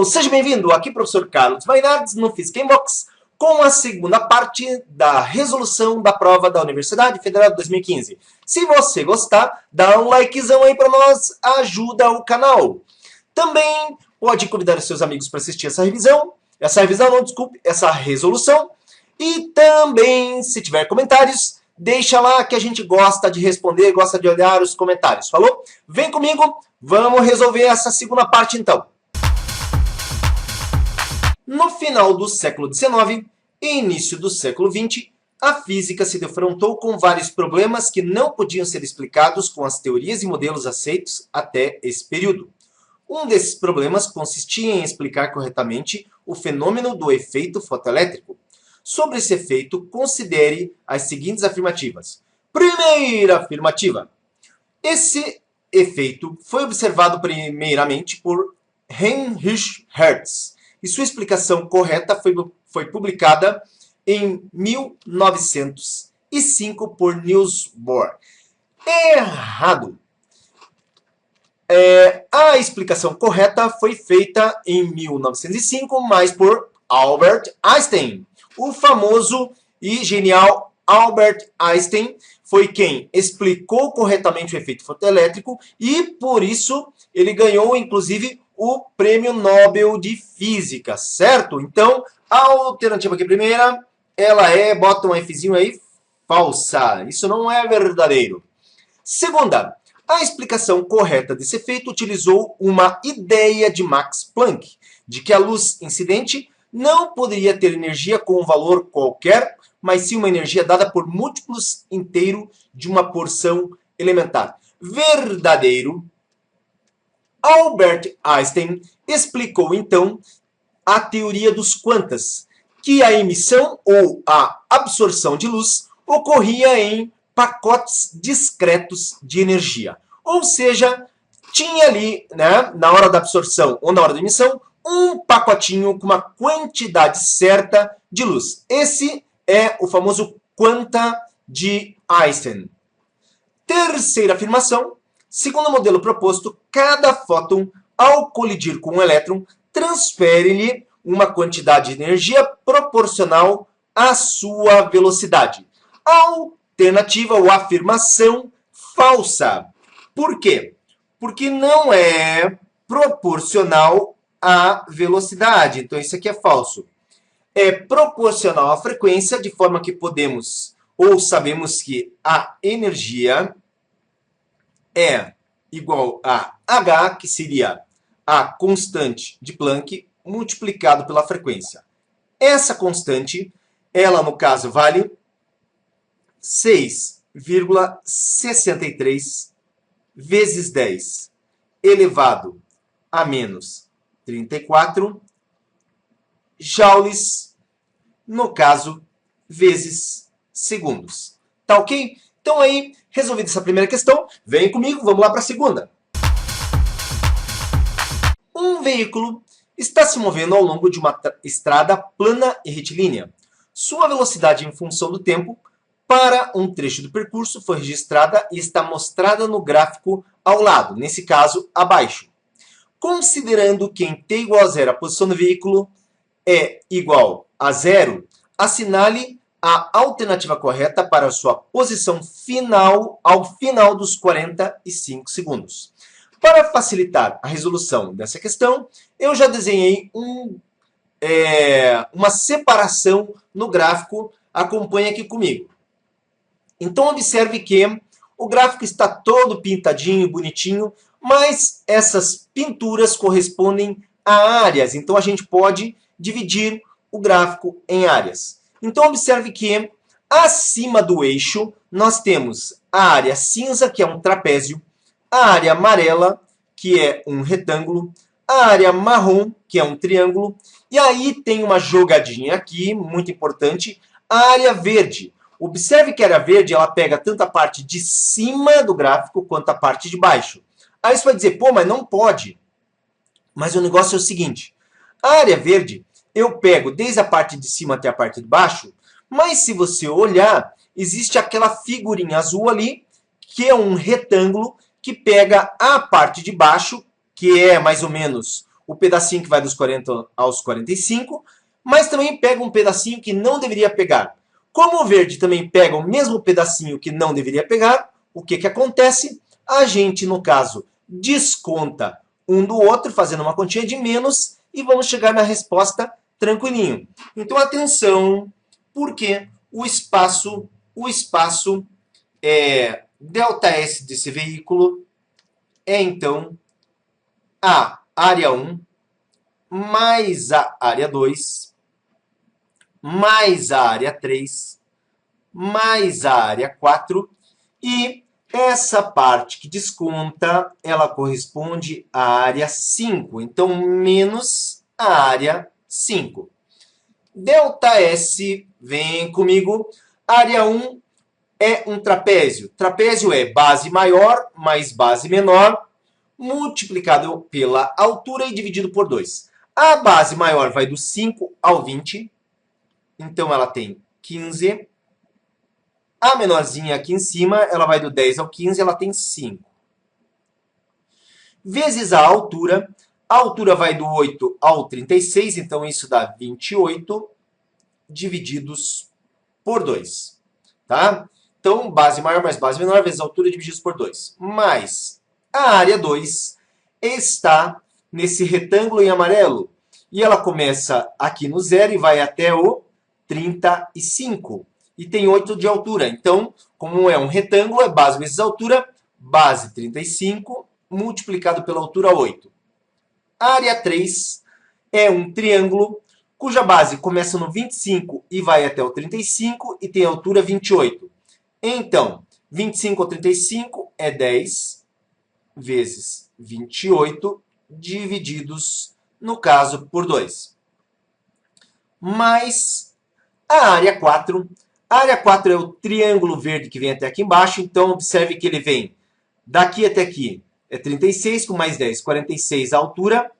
Alô, seja bem-vindo, aqui professor Carlos Mainardes no Physics in Box com a segunda parte da resolução da prova da Universidade Federal de 2015. Se você gostar, dá um likezão aí para nós, ajuda o canal. Também pode convidar os seus amigos para assistir essa resolução. E também, se tiver comentários, deixa lá que a gente gosta de responder, gosta de olhar os comentários, falou? Vem comigo, vamos resolver essa segunda parte então. No final do século XIX e início do século XX, a física se defrontou com vários problemas que não podiam ser explicados com as teorias e modelos aceitos até esse período. Um desses problemas consistia em explicar corretamente o fenômeno do efeito fotoelétrico. Sobre esse efeito, considere as seguintes afirmativas. Primeira afirmativa. Esse efeito foi observado primeiramente por Heinrich Hertz, e sua explicação correta foi publicada em 1905 por Niels Bohr. Errado! A explicação correta foi feita em 1905, mas por Albert Einstein. O famoso e genial Albert Einstein foi quem explicou corretamente o efeito fotoelétrico e, por isso, ele ganhou, inclusive, o Prêmio Nobel de Física, certo? Então, a alternativa aqui primeira, ela bota um Fzinho aí, falsa. Isso não é verdadeiro. Segunda, a explicação correta desse efeito utilizou uma ideia de Max Planck, de que a luz incidente não poderia ter energia com um valor qualquer, mas sim uma energia dada por múltiplos inteiros de uma porção elementar. Verdadeiro. Albert Einstein explicou, então, a teoria dos quantas, que a emissão ou a absorção de luz ocorria em pacotes discretos de energia. Ou seja, tinha ali, né, na hora da absorção ou na hora da emissão, um pacotinho com uma quantidade certa de luz. Esse é o famoso quanta de Einstein. Terceira afirmação. Segundo o modelo proposto, cada fóton, ao colidir com um elétron, transfere-lhe uma quantidade de energia proporcional à sua velocidade. Alternativa ou afirmação falsa. Por quê? Porque não é proporcional à velocidade. Então, isso aqui é falso. É proporcional à frequência, de forma que podemos ou sabemos que a energia é igual a H, que seria a constante de Planck, multiplicado pela frequência. Essa constante, ela no caso vale 6,63 vezes 10 elevado a menos 34 joules, no caso, vezes segundos. Tá ok? Então aí, resolvida essa primeira questão, vem comigo, vamos lá para a segunda. Um veículo está se movendo ao longo de uma estrada plana e retilínea. Sua velocidade em função do tempo para um trecho do percurso foi registrada e está mostrada no gráfico ao lado, nesse caso, abaixo. Considerando que em t igual a zero a posição do veículo é igual a zero, assinale a alternativa correta para a sua posição final ao final dos 45 segundos. Para facilitar a resolução dessa questão, eu já desenhei uma separação no gráfico. Acompanhe aqui comigo. Então, observe que o gráfico está todo pintadinho, bonitinho, mas essas pinturas correspondem a áreas. Então, a gente pode dividir o gráfico em áreas. Então, observe que acima do eixo nós temos a área cinza, que é um trapézio, a área amarela, que é um retângulo, a área marrom, que é um triângulo, e aí tem uma jogadinha aqui, muito importante, a área verde. Observe que a área verde ela pega tanto a parte de cima do gráfico quanto a parte de baixo. Aí você vai dizer, pô, mas não pode. Mas o negócio é o seguinte, a área verde eu pego desde a parte de cima até a parte de baixo, mas se você olhar, existe aquela figurinha azul ali, que é um retângulo que pega a parte de baixo, que é mais ou menos o pedacinho que vai dos 40 aos 45, mas também pega um pedacinho que não deveria pegar. Como o verde também pega o mesmo pedacinho que não deveria pegar, o que acontece? A gente, no caso, desconta um do outro, fazendo uma continha de menos, e vamos chegar na resposta tranquilinho. Então, atenção, porque o espaço ΔS desse veículo é, então, a área 1 mais a área 2 mais a área 3 mais a área 4 e essa parte que desconta, ela corresponde à área 5. Então, menos a área 5. ΔS, vem comigo. Área 1 é um trapézio. Trapézio é base maior mais base menor, multiplicado pela altura e dividido por 2. A base maior vai do 5 ao 20. Então, ela tem 15. A menorzinha aqui em cima, ela vai do 10 ao 15, ela tem 5. Vezes a altura vai do 8 ao 36, então isso dá 28, divididos por 2. Tá? Então, base maior mais base menor, vezes a altura, divididos por 2. Mas a área 2 está nesse retângulo em amarelo. E ela começa aqui no 0 e vai até o 35. E tem 8 de altura. Então, como é um retângulo, é base vezes altura, base 35, multiplicado pela altura 8. A área 3 é um triângulo, cuja base começa no 25 e vai até o 35 e tem altura 28. Então, 25 ao 35 é 10 vezes 28, divididos, no caso, por 2. Mais a área 4. A área 4 é o triângulo verde que vem até aqui embaixo, então observe que ele vem daqui até aqui, é 36 com mais 10, 46 a altura.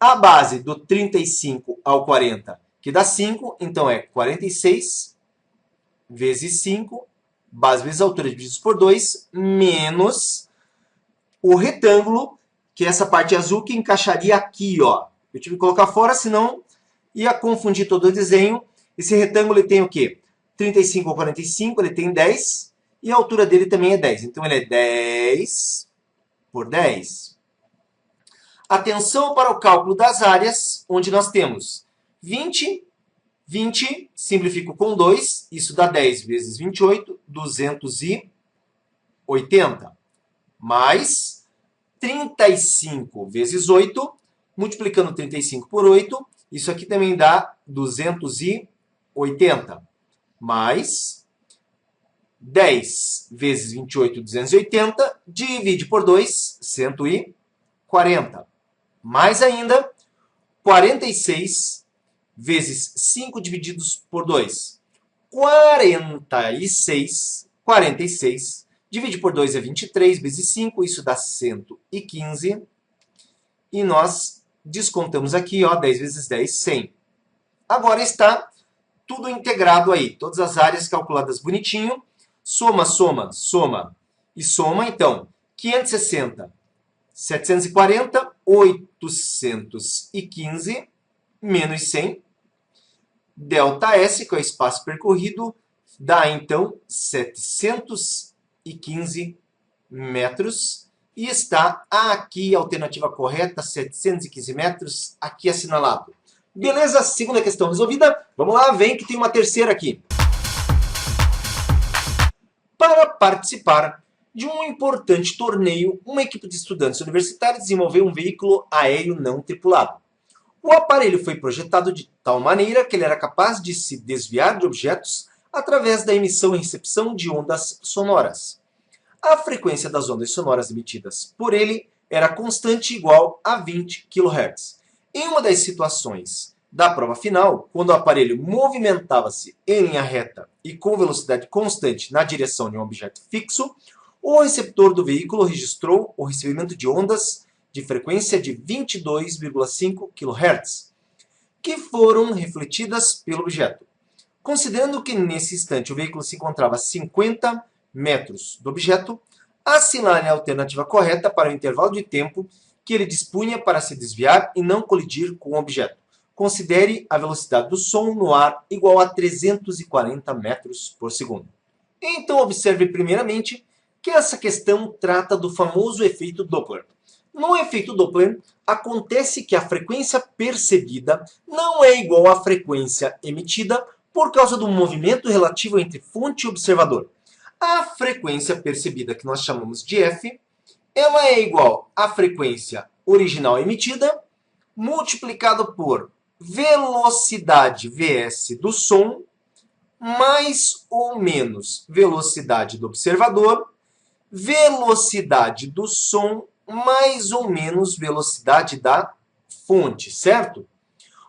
A base do 35 ao 40, que dá 5, então é 46 vezes 5, base vezes altura divididos por 2, menos o retângulo, que é essa parte azul que encaixaria aqui, ó. Eu tive que colocar fora, senão ia confundir todo o desenho. Esse retângulo ele tem o quê? 35 ou 45, ele tem 10, e a altura dele também é 10. Então, ele é 10 por 10. Atenção para o cálculo das áreas, onde nós temos 20, simplifico com 2, isso dá 10 vezes 28, 280. Mais 35 vezes 8, multiplicando 35 por 8, isso aqui também dá 280. Mais 10 vezes 28, 280, divide por 2, 140. Mais ainda, 46 vezes 5 divididos por 2. 46, divide por 2 é 23, vezes 5, isso dá 115. E nós descontamos aqui, ó, 10 vezes 10, 100. Agora está tudo integrado aí, todas as áreas calculadas bonitinho. Soma, soma, soma e soma. Então, 560, 740, 815, menos 100. ΔS, que é o espaço percorrido, dá, então, 715 metros. E está aqui a alternativa correta, 715 metros, aqui assinalado. Beleza? Segunda questão resolvida. Vamos lá, vem que tem uma terceira aqui. Para participar de um importante torneio, uma equipe de estudantes universitários desenvolveu um veículo aéreo não tripulado. O aparelho foi projetado de tal maneira que ele era capaz de se desviar de objetos através da emissão e recepção de ondas sonoras. A frequência das ondas sonoras emitidas por ele era constante e igual a 20 kHz. Em uma das situações da prova final, quando o aparelho movimentava-se em linha reta e com velocidade constante na direção de um objeto fixo, o receptor do veículo registrou o recebimento de ondas de frequência de 22,5 kHz, que foram refletidas pelo objeto. Considerando que nesse instante o veículo se encontrava a 50 metros do objeto, assinale a alternativa correta para o intervalo de tempo que ele dispunha para se desviar e não colidir com o objeto. Considere a velocidade do som no ar igual a 340 metros por segundo. Então, observe primeiramente que essa questão trata do famoso efeito Doppler. No efeito Doppler, acontece que a frequência percebida não é igual à frequência emitida por causa do movimento relativo entre fonte e observador. A frequência percebida, que nós chamamos de F, ela é igual à frequência original emitida, multiplicado por velocidade Vs do som, mais ou menos velocidade do observador, velocidade do som, mais ou menos velocidade da fonte, certo?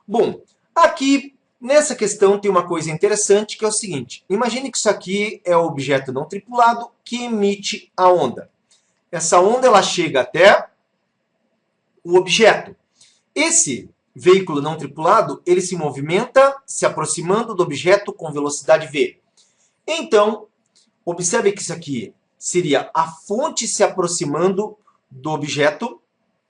Bom, aqui nessa questão tem uma coisa interessante que é o seguinte. Imagine que isso aqui é o objeto não tripulado que emite a onda. Essa onda ela chega até o objeto. Esse veículo não tripulado, ele se movimenta se aproximando do objeto com velocidade v. Então, observe que isso aqui seria a fonte se aproximando do objeto,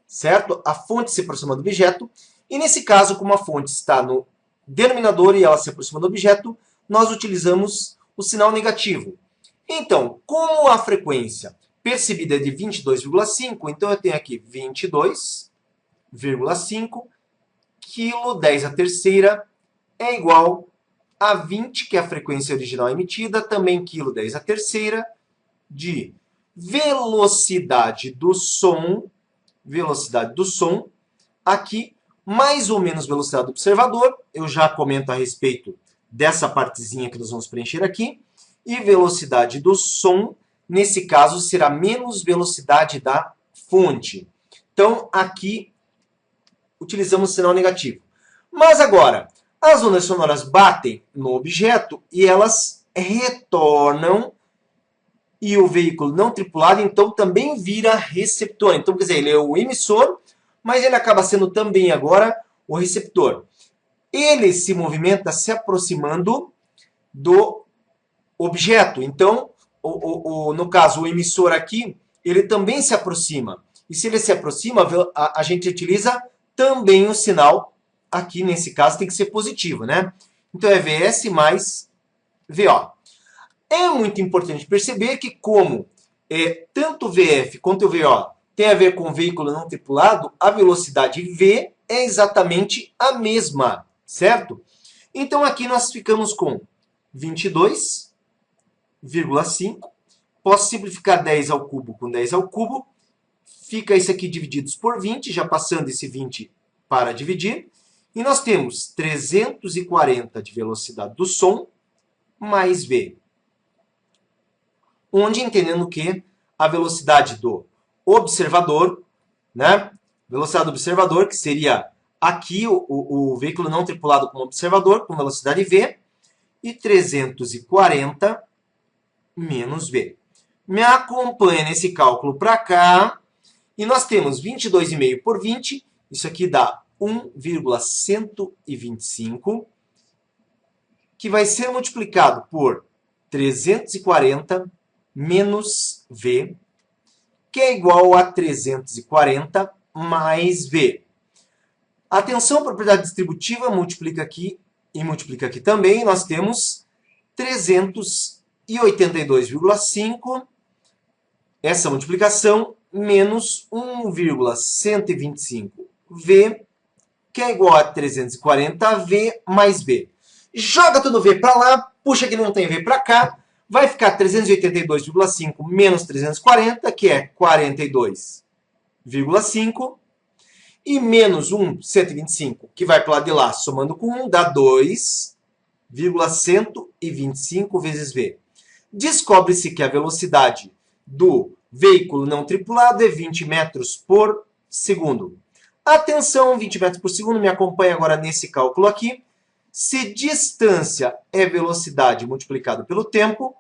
certo? A fonte se aproximando do objeto. E nesse caso, como a fonte está no denominador e ela se aproxima do objeto, nós utilizamos o sinal negativo. Então, como a frequência percebida é de 22,5, então eu tenho aqui 22,5 quilo 10 a terceira é igual a 20, que é a frequência original emitida, também quilo 10 a terceira, de velocidade do som, aqui, mais ou menos velocidade do observador, eu já comento a respeito dessa partezinha que nós vamos preencher aqui, e velocidade do som, nesse caso, será menos velocidade da fonte. Então, aqui, utilizamos o sinal negativo. Mas agora, as ondas sonoras batem no objeto e elas retornam e o veículo não tripulado, então, também vira receptor. Então, quer dizer, ele é o emissor, mas ele acaba sendo também agora o receptor. Ele se movimenta se aproximando do objeto. Então, no caso, o emissor aqui, ele também se aproxima. E se ele se aproxima, a gente utiliza também o sinal, aqui nesse caso, tem que ser positivo, né? Então, é Vs mais Vo. É muito importante perceber que como tanto o Vf quanto o Vo tem a ver com o veículo não tripulado, a velocidade V é exatamente a mesma, certo? Então, aqui nós ficamos com 22,5. Posso simplificar 10 ao cubo com 10 ao cubo. Fica isso aqui divididos por 20, já passando esse 20 para dividir. E nós temos 340 de velocidade do som mais V. Onde entendendo que a velocidade do observador, né? Velocidade do observador, que seria aqui o veículo não tripulado como observador, com velocidade V, e 340 menos V. Me acompanha nesse cálculo para cá, e nós temos 22,5 por 20, isso aqui dá 1,125, que vai ser multiplicado por 340 menos V, que é igual a 340 mais V. Atenção, propriedade distributiva, multiplica aqui e multiplica aqui também. Nós temos 382,5, essa multiplicação, menos 1,125V, que é igual a 340V mais V. Joga todo V para lá, puxa que não tem V para cá, vai ficar 382,5 menos 340, que é 42,5, e menos 125, que vai para o lado de lá, somando com 1, dá 2,125 vezes V. Descobre-se que a velocidade do veículo não tripulado é 20 metros por segundo. Atenção, 20 metros por segundo, me acompanha agora nesse cálculo aqui. Se distância é velocidade multiplicado pelo tempo,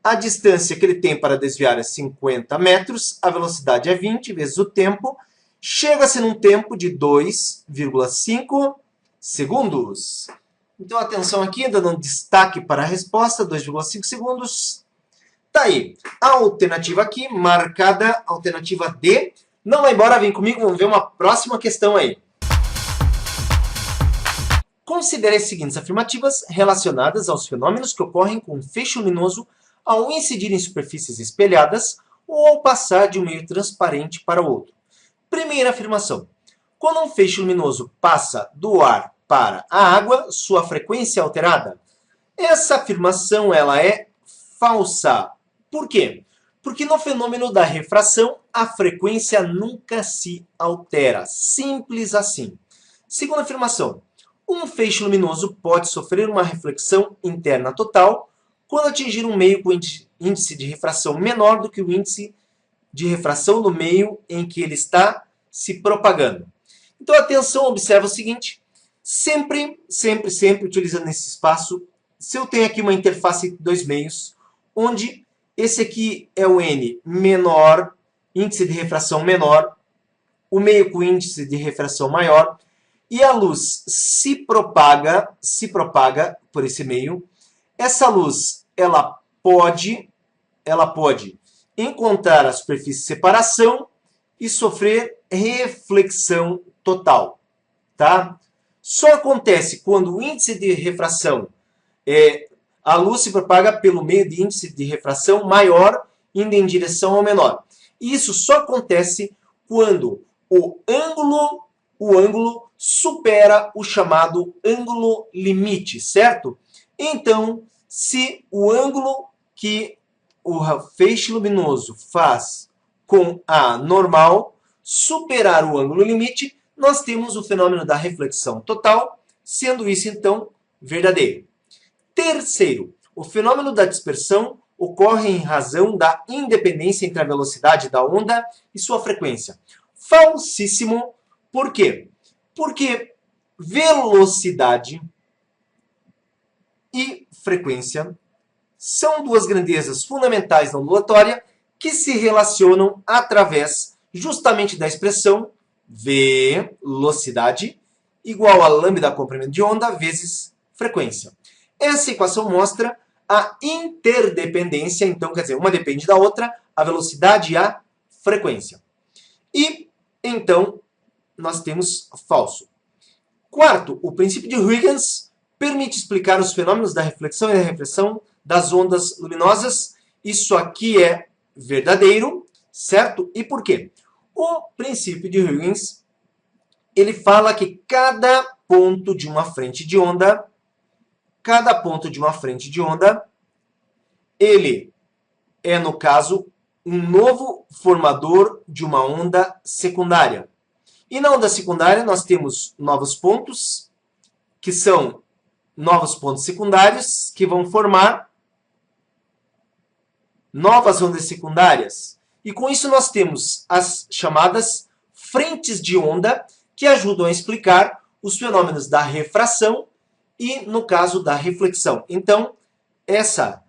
a distância que ele tem para desviar é 50 metros, a velocidade é 20 vezes o tempo, chega-se num tempo de 2,5 segundos. Então, atenção aqui, dando um destaque para a resposta, 2,5 segundos. Tá aí, a alternativa aqui, marcada, alternativa D, Não vai embora, vem comigo, vamos ver uma próxima questão aí. Considere as seguintes afirmativas relacionadas aos fenômenos que ocorrem com um feixe luminoso ao incidir em superfícies espelhadas ou ao passar de um meio transparente para outro. Primeira afirmação. Quando um feixe luminoso passa do ar para a água, sua frequência é alterada? Essa afirmação ela é falsa. Por quê? Porque no fenômeno da refração, a frequência nunca se altera. Simples assim. Segunda afirmação. Um feixe luminoso pode sofrer uma reflexão interna total quando atingir um meio com índice de refração menor do que o índice de refração do meio em que ele está se propagando. Então, atenção, observa o seguinte. Sempre utilizando esse espaço, se eu tenho aqui uma interface entre dois meios, onde esse aqui é o N menor, índice de refração menor, o meio com índice de refração maior, e a luz se propaga por esse meio. Essa luz ela pode encontrar a superfície de separação e sofrer reflexão total. Tá? Só acontece quando o índice de refração, a luz se propaga pelo meio de índice de refração maior, indo em direção ao menor. Isso só acontece quando o ângulo supera o chamado ângulo limite, certo? Então, se o ângulo que o feixe luminoso faz com a normal superar o ângulo limite, nós temos o fenômeno da reflexão total, sendo isso, então, verdadeiro. Terceiro, o fenômeno da dispersão ocorre em razão da independência entre a velocidade da onda e sua frequência. Falsíssimo. Por quê? Porque velocidade e frequência são duas grandezas fundamentais na ondulatória que se relacionam através justamente da expressão velocidade igual a lambda comprimento de onda vezes frequência. Essa equação mostra a interdependência, então quer dizer, uma depende da outra, a velocidade e a frequência. E então nós temos falso. Quarto, o princípio de Huygens permite explicar os fenômenos da reflexão e da refração das ondas luminosas. Isso aqui é verdadeiro, certo? E por quê? O princípio de Huygens, ele fala que cada ponto de uma frente de onda, ele é, no caso, um novo formador de uma onda secundária. E na onda secundária nós temos novos pontos, que são novos pontos secundários, que vão formar novas ondas secundárias. E com isso nós temos as chamadas frentes de onda, que ajudam a explicar os fenômenos da refração e, no caso, da reflexão. Então, essa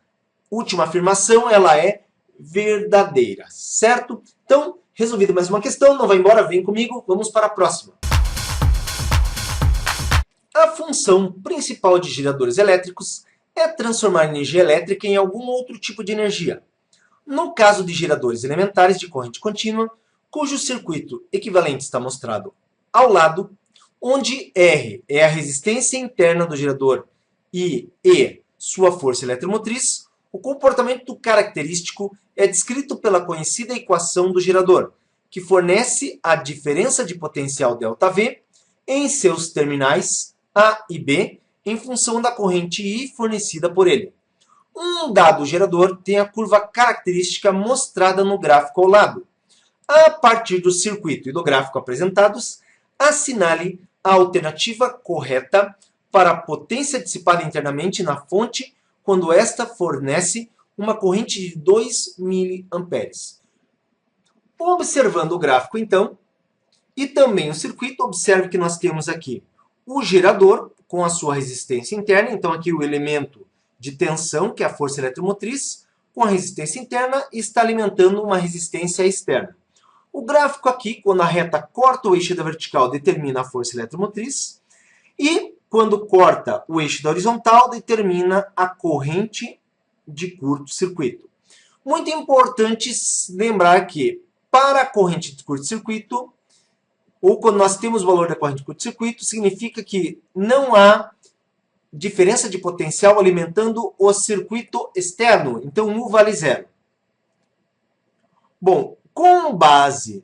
última afirmação ela é verdadeira, certo? Então, resolvido mais uma questão, não vai embora, vem comigo, vamos para a próxima. A função principal de geradores elétricos é transformar energia elétrica em algum outro tipo de energia. No caso de geradores elementares de corrente contínua, cujo circuito equivalente está mostrado ao lado, onde R é a resistência interna do gerador e E sua força eletromotriz, o comportamento característico é descrito pela conhecida equação do gerador, que fornece a diferença de potencial ΔV em seus terminais A e B em função da corrente I fornecida por ele. Um dado gerador tem a curva característica mostrada no gráfico ao lado. A partir do circuito e do gráfico apresentados, assinale a alternativa correta para a potência dissipada internamente na fonte quando esta fornece uma corrente de 2 mA. Observando o gráfico, então, e também o circuito, observe que nós temos aqui o gerador com a sua resistência interna, então aqui o elemento de tensão, que é a força eletromotriz, com a resistência interna e está alimentando uma resistência externa. O gráfico aqui, quando a reta corta o eixo da vertical, determina a força eletromotriz, e quando corta o eixo da horizontal, determina a corrente de curto-circuito. Muito importante lembrar que, para a corrente de curto-circuito, ou quando nós temos o valor da corrente de curto-circuito, significa que não há diferença de potencial alimentando o circuito externo. Então, U vale zero. Bom, com base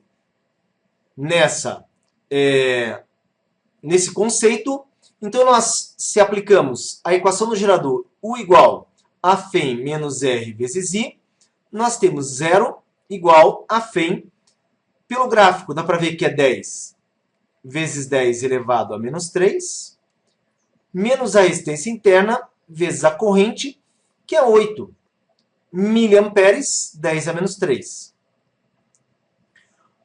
nesse conceito, então nós, se aplicamos a equação do gerador U igual a φ menos R vezes I, nós temos zero igual a φ. Pelo gráfico, dá para ver que é 10 vezes 10 elevado a menos 3, menos a resistência interna, vezes a corrente, que é 8 miliamperes, 10 a menos 3.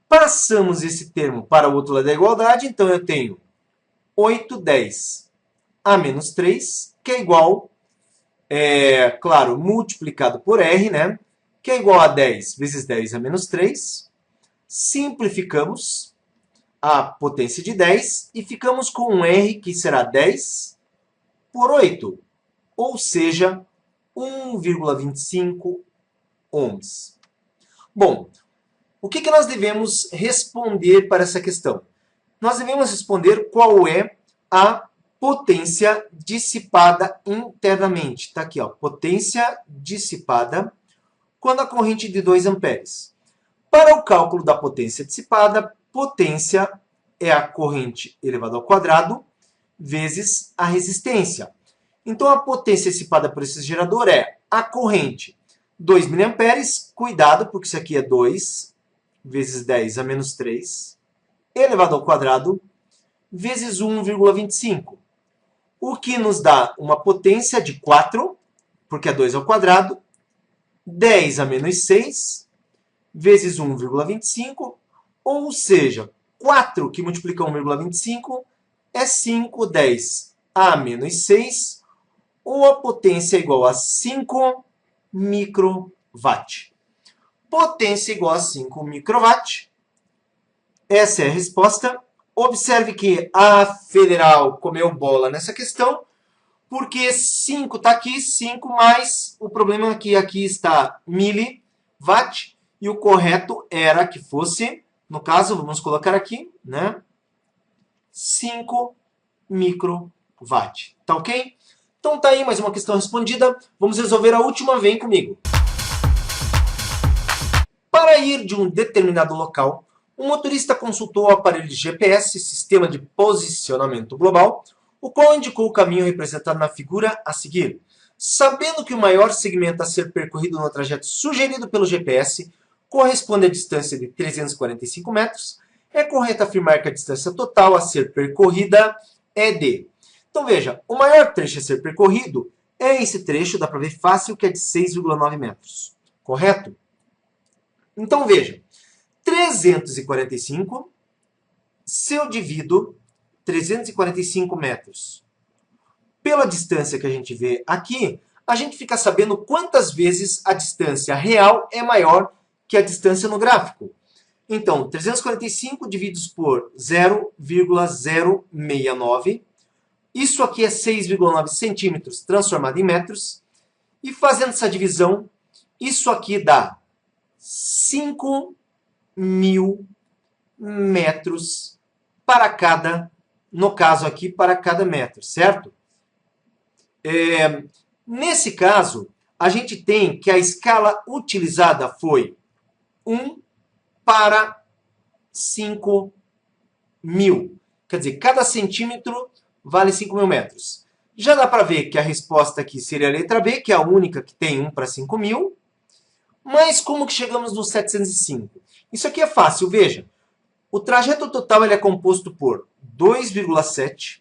Passamos esse termo para o outro lado da igualdade, então eu tenho 8, 10 a menos 3, que é igual, claro, multiplicado por R, né? Que é igual a 10 vezes 10 a menos 3. Simplificamos a potência de 10 e ficamos com um R que será 10 por 8, ou seja, 1,25 ohms. Bom, o que nós devemos responder para essa questão? Nós devemos responder qual é a potência dissipada internamente. Está aqui, ó, potência dissipada quando a corrente de 2 amperes. Para o cálculo da potência dissipada, potência é a corrente elevado ao quadrado vezes a resistência. Então, a potência dissipada por esse gerador é a corrente 2 mA, cuidado, porque isso aqui é 2 vezes 10 a menos 3, elevado ao quadrado, vezes 1,25. O que nos dá uma potência de 4, porque é 2 ao quadrado, 10 a menos 6, vezes 1,25, ou seja, 4 que multiplica 1,25 é 5, 10 a menos 6, ou a potência é igual a 5 microwatt. Potência igual a 5 microwatt. Essa é a resposta. Observe que a federal comeu bola nessa questão, porque 5 está aqui, 5 mais, o problema é que aqui está miliwatt, e o correto era que fosse, no caso, vamos colocar aqui, né, 5 microwatt. Tá ok? Então tá aí mais uma questão respondida. Vamos resolver a última, vem comigo. Para ir de um determinado local, o motorista consultou o aparelho de GPS, sistema de posicionamento global, o qual indicou o caminho representado na figura a seguir. Sabendo que o maior segmento a ser percorrido no trajeto sugerido pelo GPS corresponde à distância de 345 metros, é correto afirmar que a distância total a ser percorrida é de... Então veja, o maior trecho a ser percorrido é esse trecho, dá para ver fácil, que é de 6,9 metros. Correto? Então veja, 345, se eu divido 345 metros pela distância que a gente vê aqui, a gente fica sabendo quantas vezes a distância real é maior que a distância no gráfico. Então, 345 divididos por 0,069, isso aqui é 6,9 centímetros transformado em metros, e fazendo essa divisão, isso aqui dá 5.000 metros para cada, no caso aqui, para cada metro, certo? Nesse caso, a gente tem que a escala utilizada foi 1 para 5.000. Quer dizer, cada centímetro vale 5.000 metros. Já dá para ver que a resposta aqui seria a letra B, que é a única que tem 1 para 5.000. Mas como que chegamos no 705? Isso aqui é fácil, veja. O trajeto total ele é composto por 2,7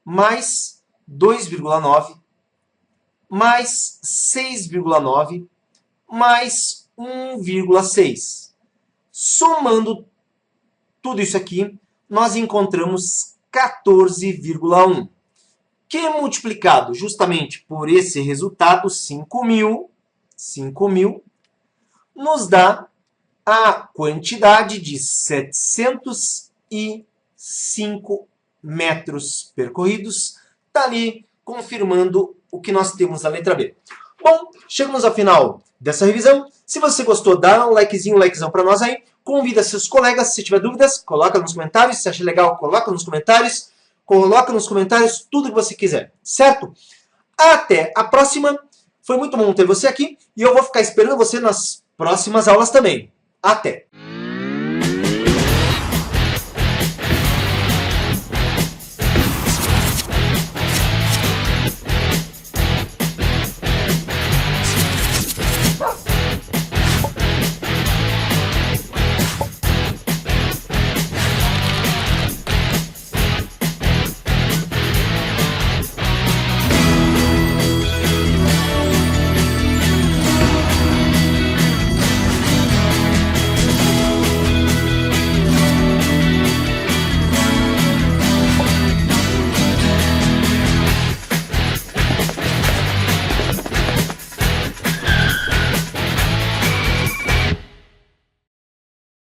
mais 2,9 mais 6,9 mais 1,6. Somando tudo isso aqui, nós encontramos 14,1. Que multiplicado justamente por esse resultado, 5.000, nos dá a quantidade de 705 metros percorridos. Está ali confirmando o que nós temos na letra B. Bom, chegamos ao final dessa revisão. Se você gostou, dá um likezão para nós aí. Convida seus colegas, se tiver dúvidas, coloca nos comentários. Se acha legal, coloca nos comentários. Coloca nos comentários tudo que você quiser, certo? Até a próxima. Foi muito bom ter você aqui e eu vou ficar esperando você nas próximas aulas também. Até!